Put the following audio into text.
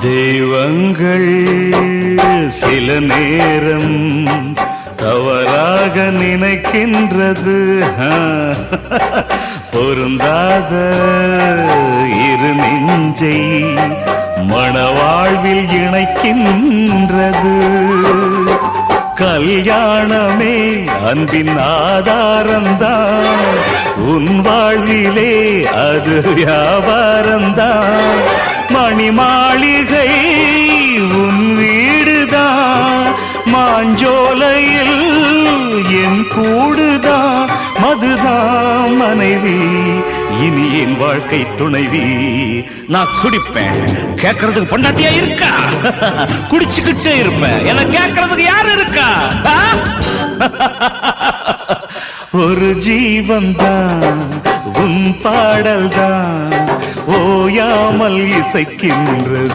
தெய்வங்கள் சில நேரம் தவறாக நினைக்கின்றது. பொருந்தாத இரு நெஞ்சை மணவாழ்வில் இணைக்கின்றது. கல்யாணமே அன்பின் ஆதாரம்தான், உன் வாழ்விலே அது வியாபாரம்தான். மணி மாளிகை உன் வீடுதான், மாஞ்சோலையில் என் கூடுதான். மதுதான் மனைவி, இனி என் வாழ்க்கை துணைவி. நான் குடிப்பேன், கேட்கறதுக்கு பொண்டாட்டியா இருக்கா? குடிச்சுக்கிட்டே இருப்பேன், என்ன கேட்கறதுக்கு யாரு இருக்கா? ஒரு ஜீவன் தான் உன் பாடல் தான் ஓயாமல் இசைக்கின்றது.